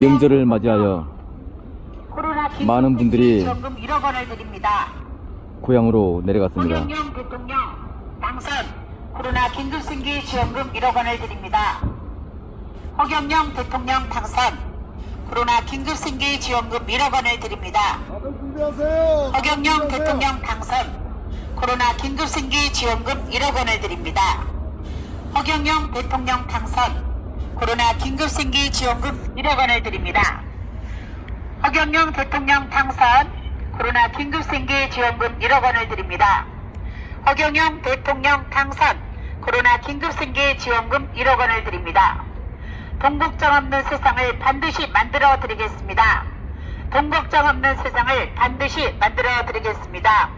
명절을 맞이하여 많은 분들이 지원금 1억 원을 드립니다. 고향으로 내려갔습니다. 허경영 대통령 당선 코로나 긴급승기 지원금 1억 원을 드립니다. 허경영 대통령 당선 코로나 긴급승기 지원금 1억 원을 드립니다. 허경영 대통령 당선 코로나 긴급승기 지원금 1억 원을 드립니다. 허경영 대통령 당선 코로나 긴급승기 지원금 1억 원을 드립니다. 허경영 대통령 당선 코로나 긴급생계 지원금 1억 원을 드립니다. 허경영 대통령 당선 코로나 긴급생계 지원금 1억 원을 드립니다. 동국정 없는 세상을 반드시 만들어 드리겠습니다. 동국정 없는 세상을 반드시 만들어 드리겠습니다.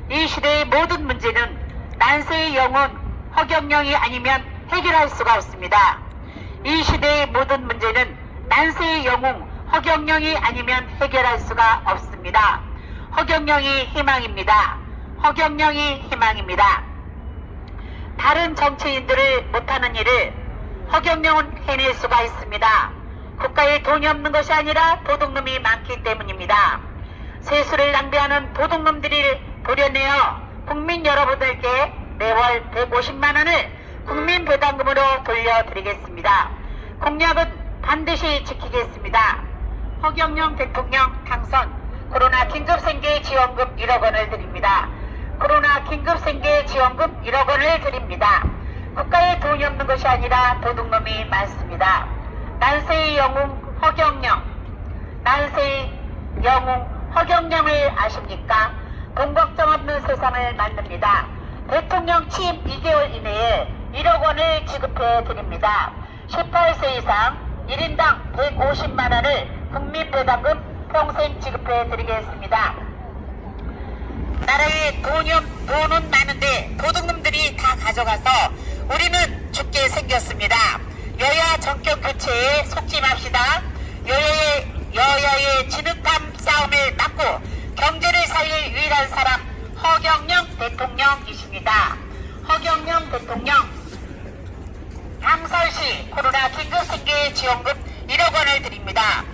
이 시대의 모든 문제는 난세의 영혼 허경영이 아니면 해결할 수가 없습니다. 이 시대의 모든 문제는 난세의 영웅 허경영이 아니면 해결할 수가 없습니다. 허경영이 희망입니다. 허경영이 희망입니다. 다른 정치인들을 못하는 일을 허경영은 해낼 수가 있습니다. 국가에 돈이 없는 것이 아니라 도둑놈이 많기 때문입니다. 세수를 낭비하는 도둑놈들을 도려내어 국민 여러분들께 매월 150만원을 국민 배당금으로 돌려드리겠습니다. 공약은 반드시 지키겠습니다. 허경영 대통령 당선 코로나 긴급생계 지원금 1억 원을 드립니다. 코로나 긴급생계 지원금 1억 원을 드립니다. 국가에 돈이 없는 것이 아니라 도둑놈이 많습니다. 난세의 영웅 허경영, 난세의 영웅 허경영을 아십니까? 돈 걱정 없는 세상을 만듭니다. 대통령 취임 2개월 이내에 1억 원을 지급해 드립니다. 18세 이상 1인당 150만원을 국민배당금 평생 지급해 드리겠습니다. 나라에 돈은 많은데 도둑놈들이 다 가져가서 우리는 죽게 생겼습니다. 여야 정권 교체에 속지 맙시다. 여야의 진흙탕 싸움을 막고 경제를 살릴 유일한 사람 허경영 대통령이십니다. 허경영 대통령 당선시 코로나 긴급생계 지원금 1억 원을 드립니다.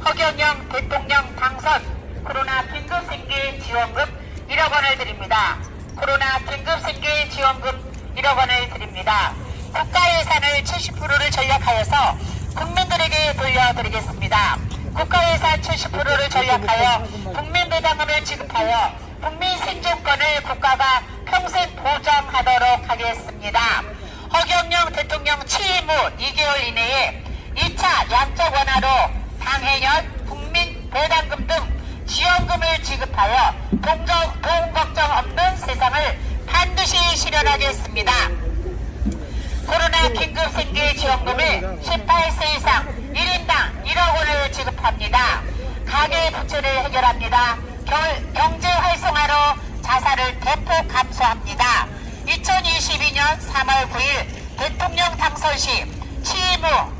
허경영 대통령 당선 코로나 긴급생계 지원금 1억 원을 드립니다. 코로나 긴급생계 지원금 1억 원을 드립니다. 국가 예산을 70%를 전략하여서 국민들에게 돌려드리겠습니다. 국가 예산 70%를 전략하여 국민 배당금을 지급하여 국민 생존권을 국가가 평생 보장하도록 하겠습니다. 허경영 대통령 취임 후 2개월 이내에 2차 양적 완화로 당해년 국민 배당금 등 지원금을 지급하여 돈 걱정 없는 세상을 반드시 실현하겠습니다. 코로나 긴급생계 지원금을 18세 이상 1인당 1억 원을 지급합니다. 가계 부채를 해결합니다. 경제 활성화로 자살을 대폭 감소합니다. 2022년 3월 9일 대통령 당선 시 취임 후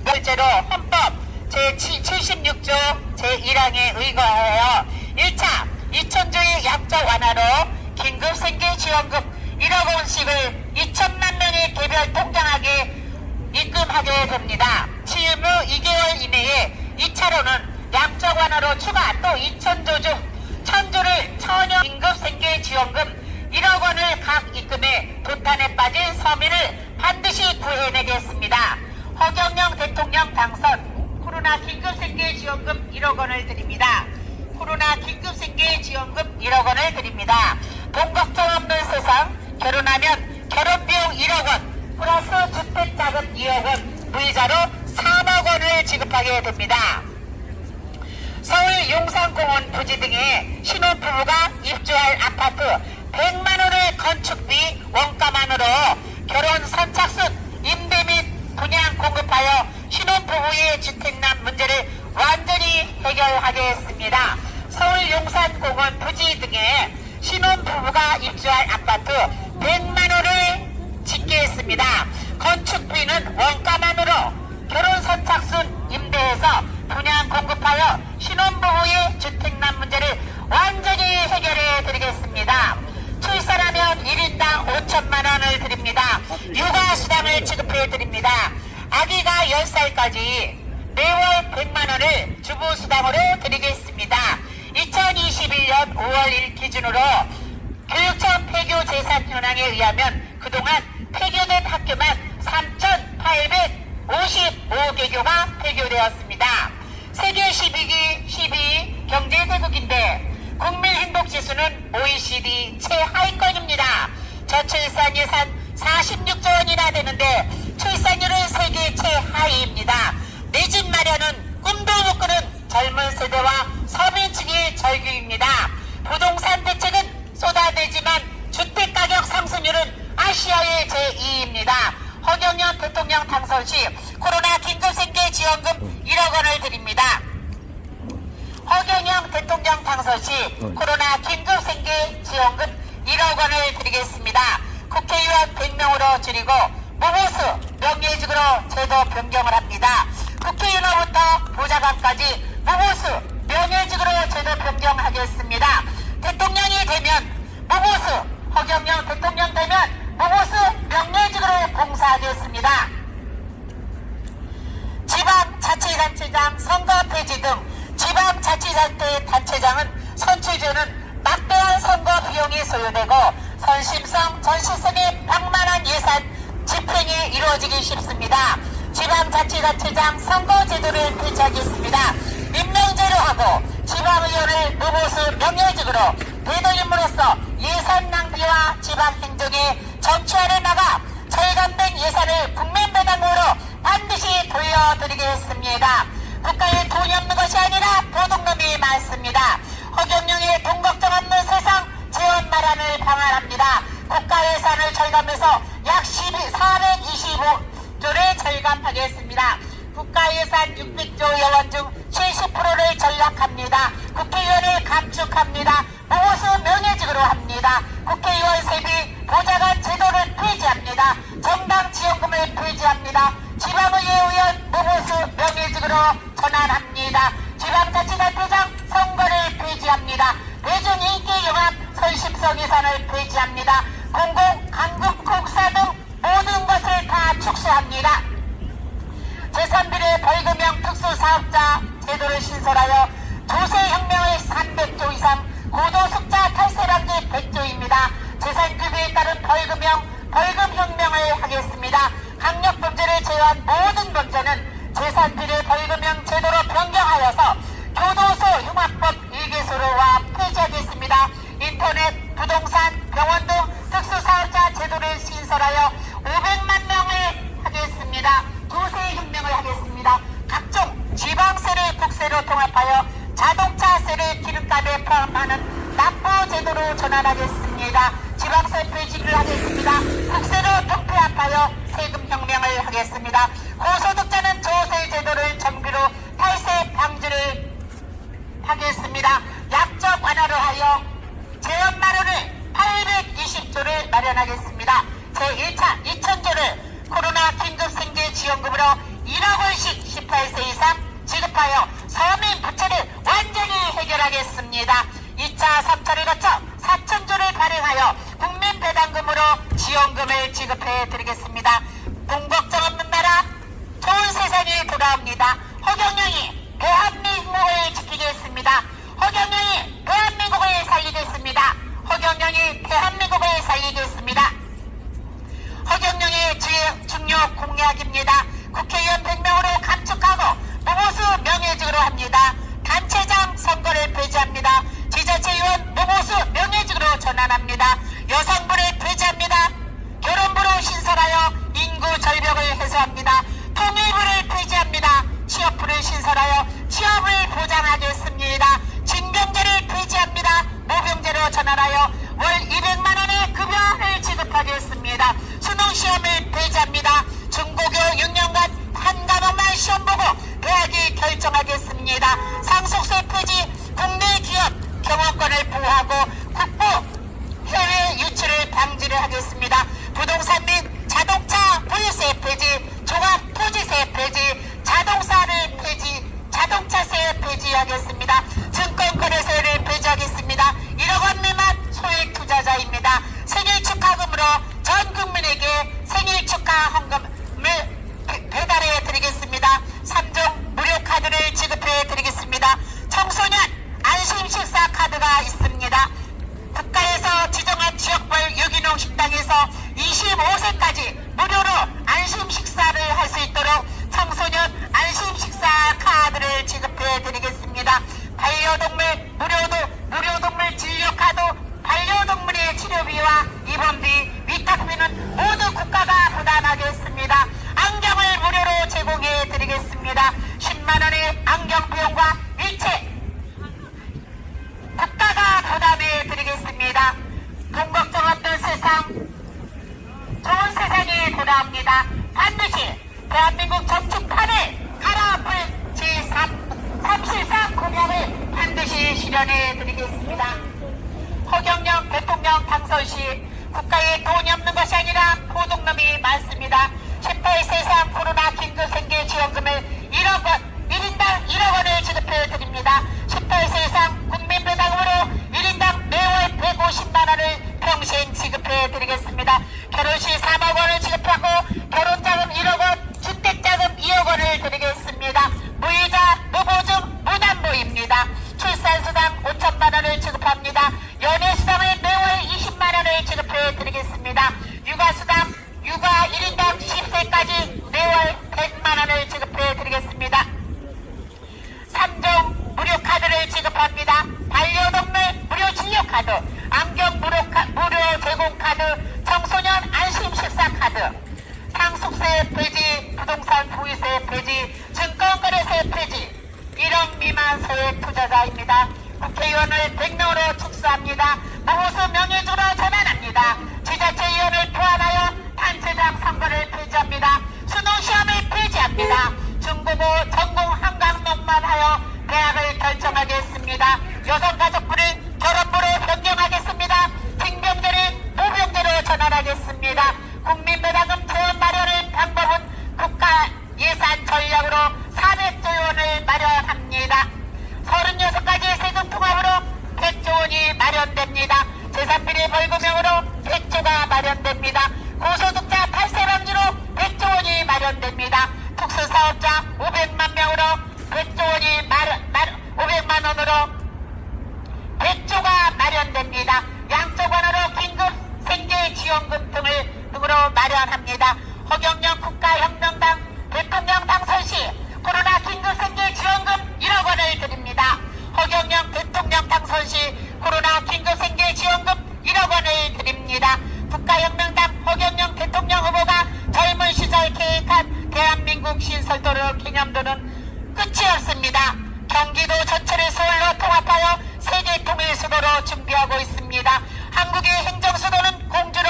결제로 헌법 제76조 제1항에 의거하여 1차 2천조의 약적 완화로 긴급생계 지원금 1억 원씩을 2천만 명의 개별 통장하게 입금하게 됩니다. 취임 후 2개월 이내에 2차로는 약적 완화로 추가 또 2천조 중 1,000조를 천여 긴급생계 지원금 1억 원을 각 입금해 도탄에 빠진 서민을 반드시 구해내겠습니다. 허경영 대통령 당선 코로나 긴급생계 지원금 1억 원을 드립니다. 코로나 긴급생계 지원금 1억 원을 드립니다. 돈 걱정 없는 세상 결혼하면 결혼비용 1억 원 플러스 주택자금 2억 원 무이자로 3억 원을 지급하게 됩니다. 서울 용산공원 부지 등에 신혼부부가 입주할 아파트 100만 원의 건축비 원가만으로 결혼 선착순 임대 및 분양 공급하여 신혼부부의 주택난 문제를 완전히 해결하겠습니다. 서울 용산공원 부지 등에 신혼부부가 입주할 아파트 100만 원을 짓겠습니다. 건축비는 원가만으로 결혼 선착순 임대해서 분양 공급하여 신혼부부의 주택난 문제를 완전히 해결해 드리겠습니다. 출산하면 1인당 5천만 원을 드립니다. 육아수당을 지급해 드립니다. 아기가 10살까지 매월 100만 원을 주부수당으로 드리겠습니다. 2021년 5월 1 기준으로 교육청 폐교 재산 현황에 의하면 그동안 폐교된 학교만 3,855개교가 폐교되었습니다. 세계 12 경제대국인데 국민행복지수는 OECD 최하위권입니다. 저출산 예산 46조 원이나 되는데 출산율은 세계 최하위입니다. 내 집 마련은 꿈도 못 꾸는 젊은 세대와 서민층의 절규입니다. 부동산 대책은 쏟아내지만 주택가격 상승률은 아시아의 제2위입니다. 허경영 대통령 당선 시 코로나 긴급생계 지원금 1억 원을 드립니다. 허경영 대통령 당선 시 코로나 긴급생계 지원금 1억 원을 드리겠습니다. 국회의원 100명으로 줄이고 무보수 명예직으로 제도 변경을 합니다. 국회의원부터 보좌관까지 무보수 명예직으로 제도 변경하겠습니다. 대통령이 되면 무보수, 허경영 대통령 되면 무보수 명예직으로 봉사하겠습니다. 지방자치단체장 선거 폐지 등 지방자치단체장은 선출제는 막대한 선거 비용이 소요되고 선심성, 전시성이 방만한 예산 집행이 이루어지기 쉽습니다. 지방자치단체장 선거제도를 폐지하겠습니다. 임명제로 하고 지방의원을 무보수 명예직으로 대도인물로서 예산 낭비와 지방행정의 정치화를 막아 절감된 예산을 국민배당으로 반드시 돌려드리겠습니다. 국가에 돈이 없는 것이 아니라 도둑놈이 많습니다. 허경영의 돈 걱정 없는 세상 재원 마련을 방안합니다. 국가 예산을 절감해서 약 425조를 절감하겠습니다. 국가 예산 600조 여원 중 70%를 전락합니다. 국회의원을 감축합니다. 무보수 명예직으로 합니다. 국회의원 세비 보좌관 제도를 폐지합니다. 정당 지원금을 폐지합니다. 지방의회 의원 무보수 명예직으로 전환합니다. 지방자치단체장 선거를 폐지합니다. 대중인기영합 선십성 예산을 폐지합니다. 공공, 강국, 국사 등 모든 것을 다 축소합니다. 제3비례 벌금형 특수사업자 제도를 신설하여 조세혁명의 300조 이상 고도숙자 탈세란계 100조입니다. 재산규비에 따른 벌금혁명을 하겠습니다. 강력범죄를 제외한 모든 범죄는 제3비례 벌금형 제도로 변경하여서 교도소 흉악법 1개소로와 폐지하겠습니다. 인터넷, 부동산, 병원 등 특수사업자 제도를 신설하여 500만 명을 하겠습니다. 조세혁명을 하겠습니다. 각종 지방세를 국세로 통합하여 자동차세를 기름값에 포함하는 납부 제도로 전환하겠습니다. 지방세 폐지를 하겠습니다. 국세로 통폐합하여 세금혁명을 하겠습니다. 고소득자는 조세 제도를 정비로 탈세 방지를 하겠습니다. 약적 완화를 하여 재원 마련을 820조를 마련하겠습니다. 제1차 2000조를 코로나 긴급생계 지원금으로 1억 원씩 18세 이상 지급하여 서민 부채를 완전히 해결하겠습니다. 2차 3차를 거쳐 4천조를 발행하여 국민배당금으로 지원금을 지급해 드리겠습니다. 돈 걱정 없는 나라 좋은 세상이 돌아옵니다. 허경영이 대한민국을 지키겠습니다. 허경영이 대한민국을 살리겠습니다. 허경영이 대한민국을 살리겠습니다. 허경영의 중요 공약입니다. 국회의원 100명으로 감축하고 무보수 명예직으로 합니다. 단체장 선거를 폐지합니다. 지자체의원 무보수 명예직으로 전환합니다. 여성부를 폐지합니다. 결혼부로 신설하여 인구 절벽을 해소합니다. 통일부를 폐지합니다. 취업부를 신설하여 취업을 보장하겠습니다. 징병제를 폐지합니다. 모병제로 전환하여 월 200만원의 급여를 지급하겠습니다. 수능시험을 폐지합니다. 중고교 6년간 한 과목만 시험 보고 대학이 결정하겠습니다. 상속세 폐지, 국내 기업 경영권을 보호하고 국부 해외 유출을 방지를 하겠습니다. 부동산 및 자동차 보유세 폐지, 종합토지세 폐지, 자동차세 폐지하겠습니다. 증권거래세를 폐지하겠습니다. 1억 원 미만 소액 투자자입니다. 생일 축하금으로 전 국민에게 생일 축하 헌금을 배달해 드리겠습니다. 3종 무료 카드를 지급해 환경 비용과 일체 국가가 부담해 드리겠습니다. 돈 걱정 없는 세상, 좋은 세상이 돌아옵니다. 반드시 대한민국 정치판을 갈아엎을 제3실상 공약을 반드시 실현해 드리겠습니다. 허경영 대통령 당선 시 국가에 돈이 없는 것이 아니라 도둑놈이 많습니다. 18세 이상 코로나 긴급생계 지원금을 1인당 1억 원을 지급해 드립니다. 18세 이상 국민배당으로 1인당 매월 150만 원을 평생 지급해 드리겠습니다. 결혼시 3억 원을 지급하고 결혼자금 1억 원, 주택자금 2억 원을 드리겠습니다. 무이자, 무보증, 무담보입니다. 출산수당 5천만 원을 지급합니다. 연애수당을 매월 20만 원을 지급해 드리겠습니다. 육아수당, 육아 1인당 10세까지 매월 100만 원을 지급해 드리겠습니다. 3종 무료카드를 지급합니다. 반려동물 무료 진료카드, 안경 무료 제공카드, 청소년 안심식사카드, 상속세 폐지, 부동산 부의세 폐지, 증권거래세 폐지, 1억 미만 소액 투자자입니다. 국회의원을 100명으로 축소합니다. 무보수 명예주로 전환합니다. 지자체의원을 포함하여 단체장 선거를 폐지합니다. 수능시험을 폐지합니다. 중고고 전공 한강농만 하여 대학을 결정하겠습니다. 여성가족부를 결혼부로 변경하겠습니다. 징병제를 모병제로 전환하겠습니다. 국민배당금 재원 마련의 방법은 국가 예산 전략으로 400조 원을 마련합니다. 36가지 세금 통합으로 100조 원이 마련됩니다. 재산비리 벌금형으로 100조가 마련됩니다. 고소득자 탈세 방지로 100조 원이 마련됩니다. 특수사업자 500만 명으로 100조 원이 500만 원으로 100조가 마련됩니다. 양쪽 원으로 긴급 생계 지원금 등으로 마련합니다. 허경영 국가혁명당 대통령 당선 시 코로나 긴급 생계 지원금 1억 원을 드립니다. 허경영 대통령 당선 시 코로나 긴급 생계 지원금 1억 원을 드립니다. 국가혁명당 허경영 대통령 후보가 젊은 시절 계획한 대한민국 신설도로 기념도는 끝이 없습니다. 경기도 전체를 서울로 통합하여 세계 통일 수도로 준비하고 있습니다. 한국의 행정수도는 공주로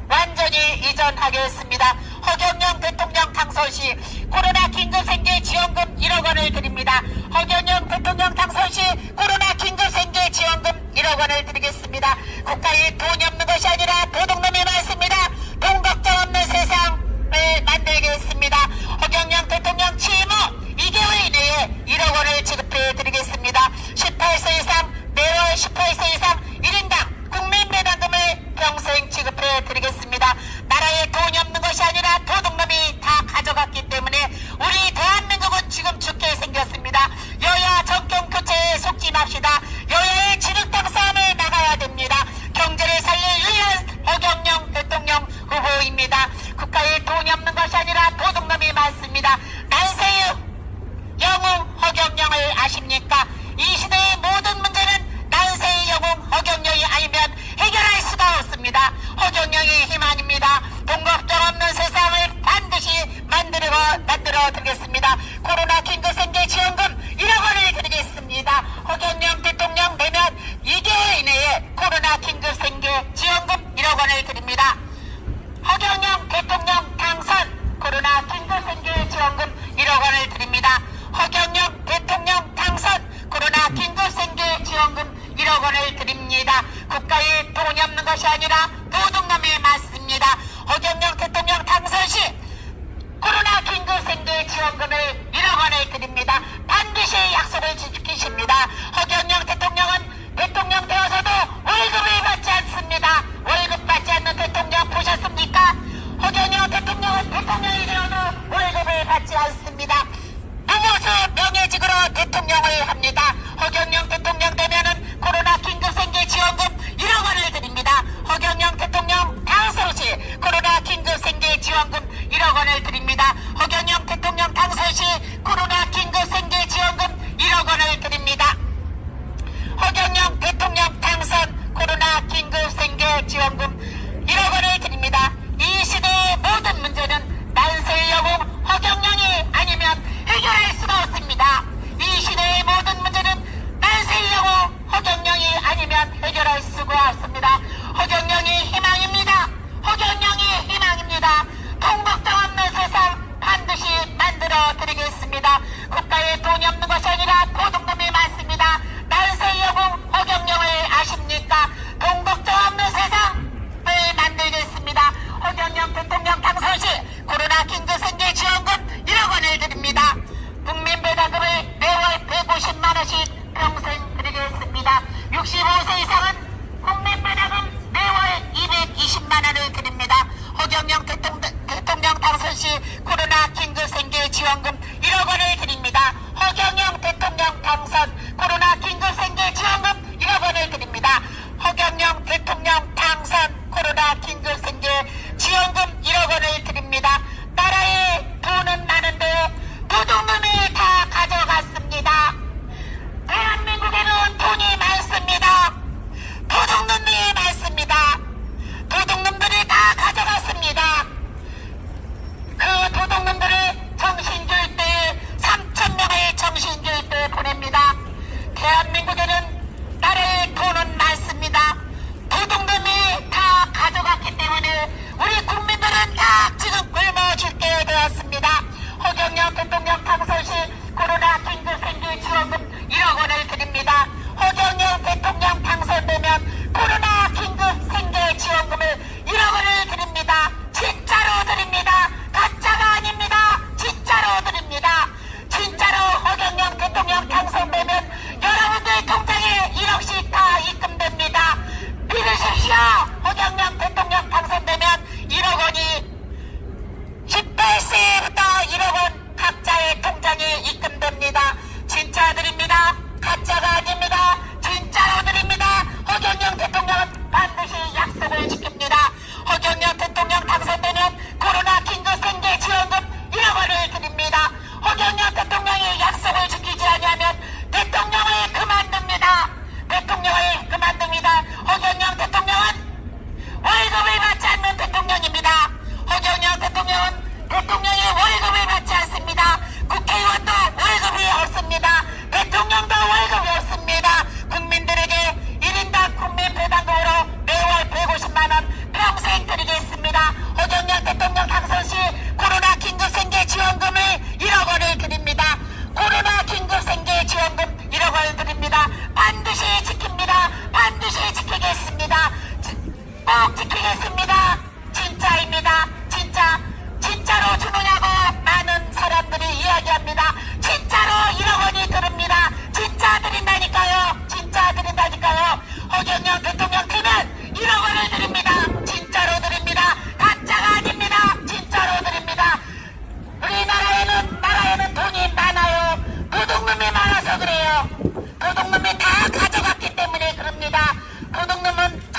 완전히 이전하겠습니다. 허경영 대통령 당선 시 코로나 긴급생계 지원금 1억 원을 드립니다. 허경영 대통령 당선 시 코로나 긴급생계 지원금 1억 원을 드리겠습니다. 국가에 돈이 없는 것이 아니라 도둑놈이 많습니다. 돈 걱정 없는 세상을 만들겠습니다. 허경영 대통령 취임 후 2개월 이내에 1억 원을 지급해 드리겠습니다. 18세 이상 매월 18세 이상 1인당 국민배당금을 평생 지급해 드리겠습니다. 나라에 돈이 없는 것이 아니라 도둑놈이 다 가져갔기 때문에 우리 대한민국은 지금 죽게 생겼습니다. 여야 정권 교체에 속지 맙시다. 여야의 진흙탕 싸움을 나가야 됩니다. 경제를 살릴 유일한 허경영 대통령 후보입니다. 국가에 돈이 없는 것이 아니라 도둑놈이 많습니다. 난세유 영웅 허경영을 아십니까? 이 시대의 모든 문제는 난세의 영웅 허경영이 아니면 해결할 수가 없습니다. 허경영이 희망입니다. 돈 걱정 없는 세상을 반드시 만들어 드리겠습니다. 코로나 긴급생계 지원금 1억 원을 드리겠습니다. 허경영 대통령 되면 2개월 이내에 코로나 긴급생계 지원금 1억 원을 드립니다. 허경영 대통령 당선 코로나 긴급생계 지원금 1억 원을 드립니다. 허경영 대통령 당선 코로나 긴급생계 지원금 1억 원을 드립니다. 국가에 돈이 없는 것이 아니라 도둑놈이 많습니다. 허경영 대통령 당선 시 코로나 긴급생계 지원금을 1억 원을 드립니다. 반드시 약속을 지키십니다. 허경영 대통령은 대통령 되어서도 월급을 받지 않습니다. 월급 받지 않는 대통령 보셨습니까? 허경영 대통령은 대통령이 되어도 월급을 받지 않습니다. 무보수 명예직으로 대통령을 합니다. 허경영 대통령 되면은 코로나 긴급생계 지원금 1억 원을 드립니다. 허경영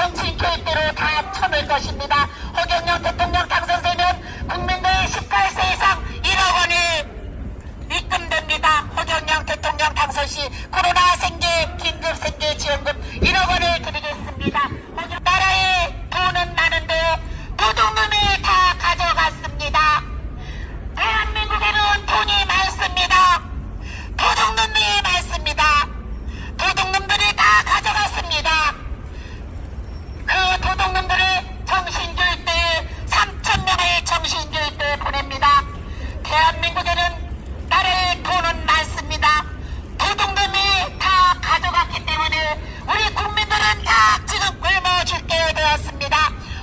정치인 교육대로 다 쳐낼 것입니다. 허경영 대통령 당선되면 국민들 18세 이상 1억 원이 입금됩니다. 허경영 대통령 당선 시 코로나 생계 긴급 생계 지원금 1억 원을 드리겠습니다. 나라에 돈은 많은데 도둑놈이 다 가져갔습니다. 대한민국에는 돈이 많습니다. 도둑놈이 많습니다. 도둑놈들이 다 가져갔습니다. 그 도둑놈들을 정신교육대에 3,000명의 정신교육대에 보냅니다. 대한민국에는 나라에 돈은 많습니다. 도둑놈이 다 가져갔기 때문에 우리 국민들은 다 지금 굶어 죽게 되었습니다.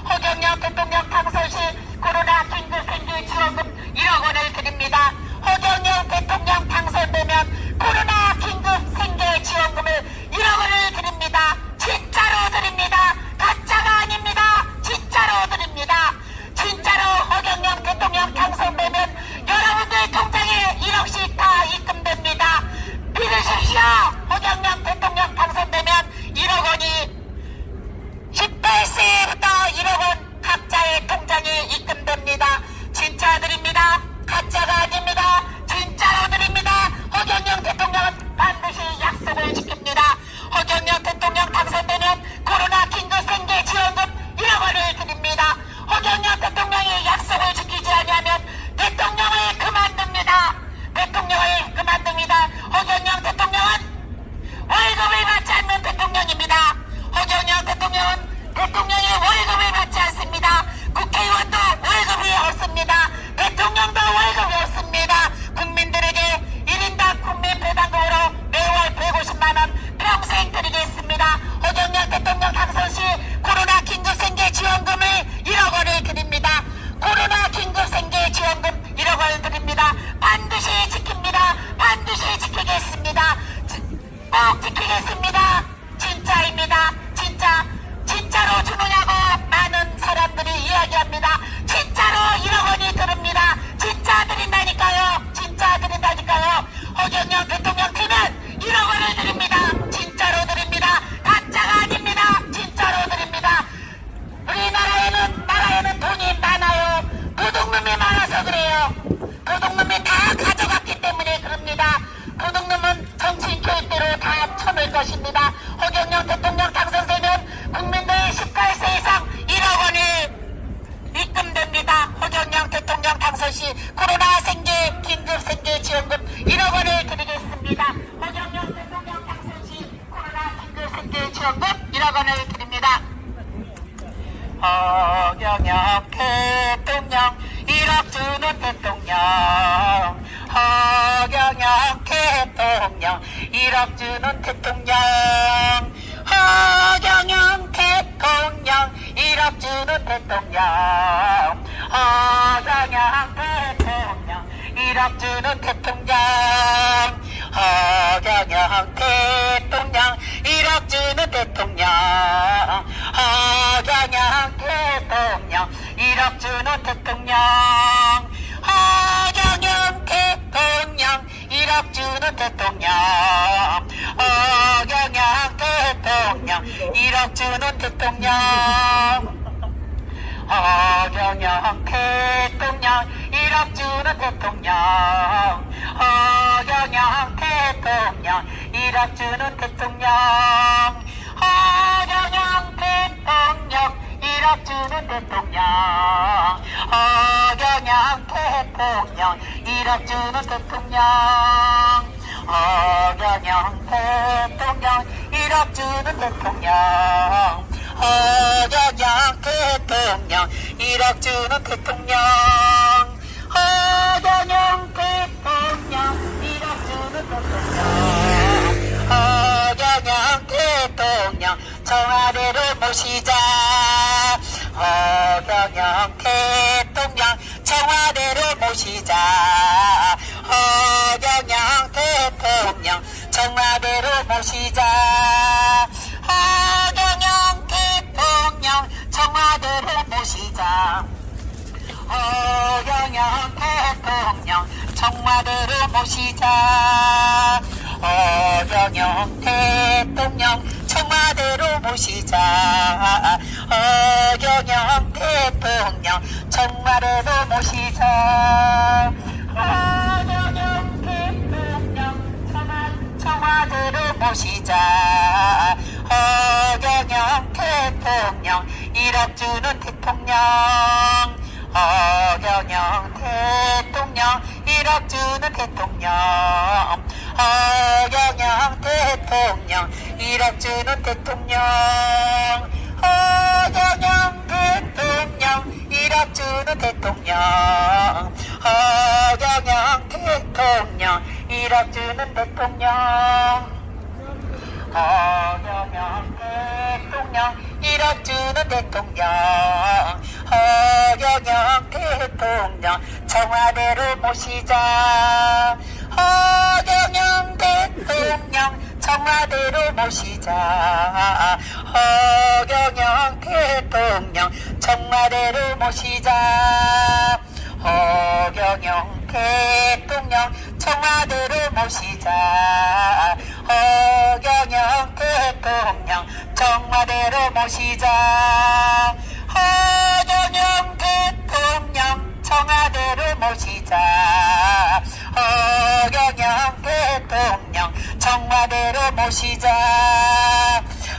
허경영 대통령 당선 시 코로나 긴급 생계 지원금 1억 원을 드립니다. 허경영 대통령 당선되면 코로나 긴급 생계 지원금을 1억 원을 드립니다. 진짜로 드립니다. 가짜가 아닙니다. 진짜로 드립니다. 진짜로 허경영 대통령 당선되면 여러분들 통장에 1억씩 다 입금됩니다. 믿으십시오. 허경영 대통령 당선되면 1억 원이 18세부터 1억 원 각자의 통장에 입금됩니다. 진짜 드립니다. 가짜가 아닙니다. 진짜로 드립니다. 허경영 대통령은 반드시 약속을 지킵니다. 허경영 대통령 당선되면 코로나 긴급 생계 지원금 1억 원을 드립니다. 허경영 대통령이 약속을 지키지 않으면 대통령을 그만둡니다. 대통령을 그만둡니다. 허경영 대통령은 월급을 받지 않는 대통령입니다. 허경영 대통령은 대통령이 월급을 받지 않습니다. 국회의원도 월급이 없습니다. 대통령도 월급이 없습니다. 국민들에게 1인당 국민 배당금으로 매월 150만원 평생 드리겠습니다. 허경영 대통령 당선 시 코로나 긴급생계 지원금을 1억 원을 드립니다. 코로나 긴급생계 지원금 1억 원을 드립니다. 반드시 지킵니다. 반드시 지키겠습니다. 꼭 지키겠습니다. 진짜입니다. 진짜. 진짜로 주느냐고 많은 사람들이 이야기합니다. 진짜로 1억 원이 드립니다. 진짜 드린다니까요. 진짜 드린다니까요. 허경영 대통령 되면 1억 원을 드립니다. 진짜로 드립니다. 가짜가 아닙니다. 진짜로 드립니다. 나라에는 돈이 많아요. 도둑놈이 많아서 그래요. 도둑놈이 다 가져갔기 때문에 그럽니다. 도둑놈은 정치인 교육대로 다 쳐낼 것입니다. 허경영 대통령 당선되면 국민들 18세 이상 1억 원이 입금됩니다. 허경영 대통령 당선 시 코로나 생계 긴급 생계 지원금 1억 원을 드리겠습니다. 허경영 대통령 당선 시 코로나 긴급 생계 지원금 1억 원을 드립니다. 허경영 대통령 1억 주는 대통령. 허경영 대통령 1억 주는 대통령. 허경영 대통령 1억 주는 대통령. 허경영 대통령 1억 주는 대통령. 허경영 대통령 1억 주는 대통령. 허경영 대통령 1억 주는 대통령. 허경영 대통령 1억 주는 대통령. 허경영 대통령 1억 주는 대통령. 허경영 대통령 1억 주는 대통령. 허경영 대통령 1억 주는 대통령. 허경영 대통령 1억 주는 대통령. 허경영 대통령 1억 주는 대통령. 허경영 대통령 1억 주는 대통령. 허경영 대통령 1억 주는 대통령. 허경영 대통령 1억 주는 대통령. 허경영 대통령 청와대로 모시자. 허경영 대통령 청와대로 모시자. 허경영 대통령 청와대로 모시자. 허경영 대통령 청와대로 모시자. 허경영 대통령 청와대로 모시자. 허경영 대통령 청와대로 모시자. 허경영 대통령 청와대로 모시자. 허경영 대통령 청와대로 모시자. 허경영 대통령 1억 주는 대통령. 허경영 대통령 1억 주는 대통령. 허경영 대통령 1억 주는 대통령. 허경영 대통령 1억 주는 대통령. 허경영 대통령 1억 주는 대통령. 허경영 대통령 1억 주는 대통령. 허경영 대통령 청와대로 모시자. 허경영 대통령 청와대로 모시자. 허경영 대통령 청와대로 모시자. 허경영 대통령 청와대로 모시자. 허경영 대통령 청와대로 모시자. 허경영 대통령 청와대로 모시자. 허경영 대통령 청와대로 모시자.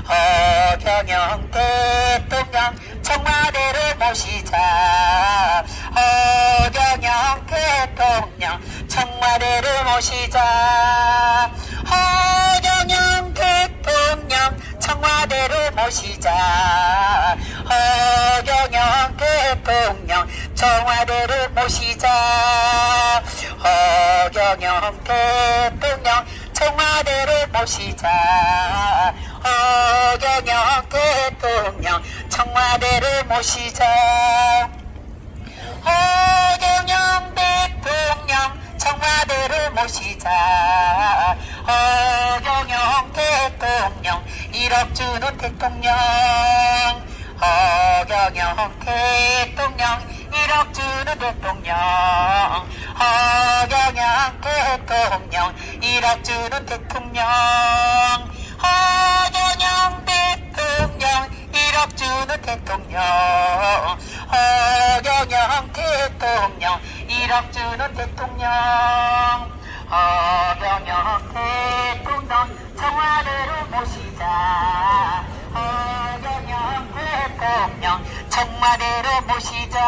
허경영 대통령 청와대로 모시자. 허경영 대통령 청와대로 모시자. 허경영 대통령 청와대로 모시자. 허경영 대통령 청와대로 모시자. 허경영 대통령 청와대로 모시자. 허경영 대통령 청와대로 모시자. 허경영 대통령 청와대로 모시자. 허경영 대통령 1억 주는 대통령. 허경영 대통령 1억 주는 대통령. 허경영 대통령 1억 주는 대통령. 허경영 대통령 1억 주는 대통령. 허경영 대통령 1억 주는 대통령. 허경영 대통령 청와대로 모시자. 허경영 대통령 청와대로 모시자.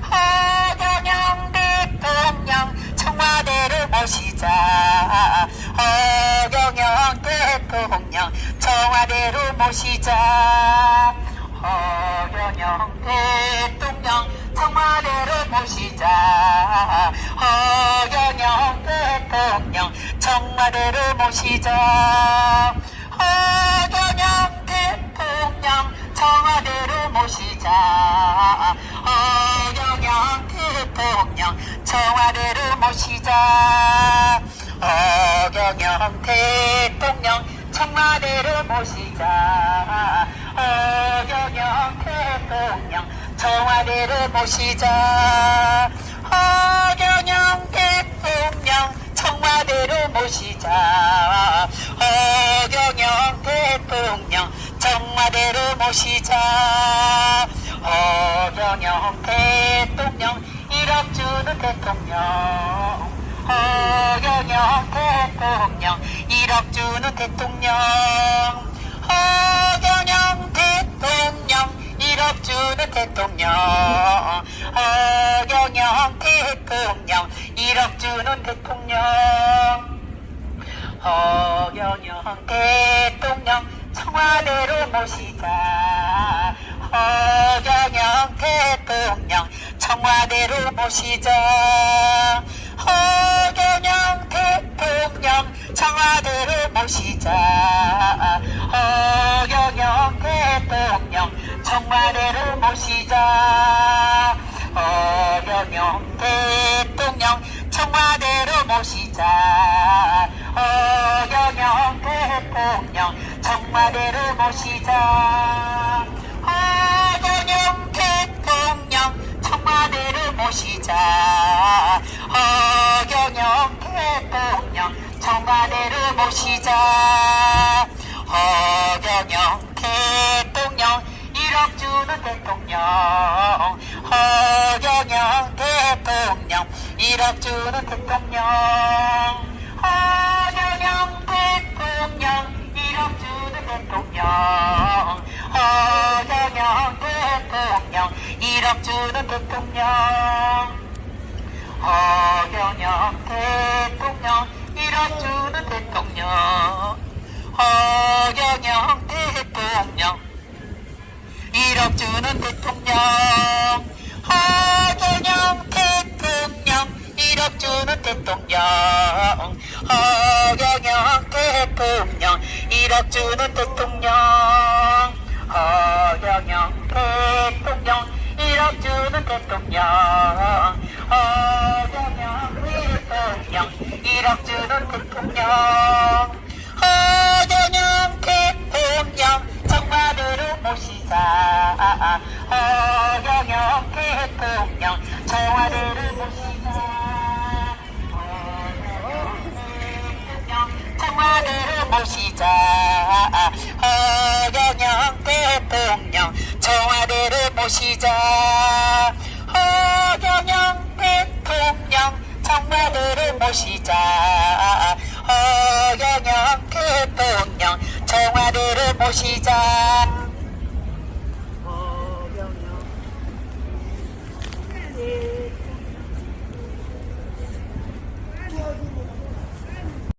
허경영 대통령 청와대로 모시자. 허경영 대통령 청와대로 모시자. 허경영 대통령 청와대로 모시자. 허경영 대통령 청와대로 모시자. 허경영 대통령 청와대로 모시자. 허경영 대통령 청와대로 모시자. 허경영 대통령 청와대로 모시자. 허경영 대통령 청와대로 모시자. 허경영 대통령 청와대로 모시자. 허경영 대통령 청와대로 모시자. 허경영 대통령 1억 주는 대통령. 허경영 대통령 1억 주는 대통령. 허경영 대통령 1억 주는 대통령. 허경영 대통령 1억 주는 대통령. 허경영 대통령 청와대로 모시자. 허경영 대통령 청와대로 모시자. 허경영 대통령 청와대로 모시자. 허경영 대통령 청와대로 모시자. 허경영 대통령 청와대로 모시자. 허경영 대통령 청와대로 모시자. 허경영 대통령 청와대로 모시자. 허경영 대통령 청와대로 모시자. 허경영 대통령 1억 주는 대통령 허경영 대통령 1억 주는 대통령 허경영 대통령 1억 주는 대통령 허경영 대통령 1억 주는 대통령 허경영 대통령 1억 주는 대통령 허경영 대통령 1억 주는 대통령 허경영 대통령 1억 주는 대통령 허경영 대통령 1억 주는 대통령 허경영 대통령 1억 주는 대통령 허경영 대통령 1억 주는 대통령 허경영 대통령 청와대로 모시자 허경영 대통령 청와대를 모시자 청와대를 모시자 허경영 대통령 청와대를 모시자 허경영 대통령 청와대를 모시자 허경영 대통령 청와대를 모시자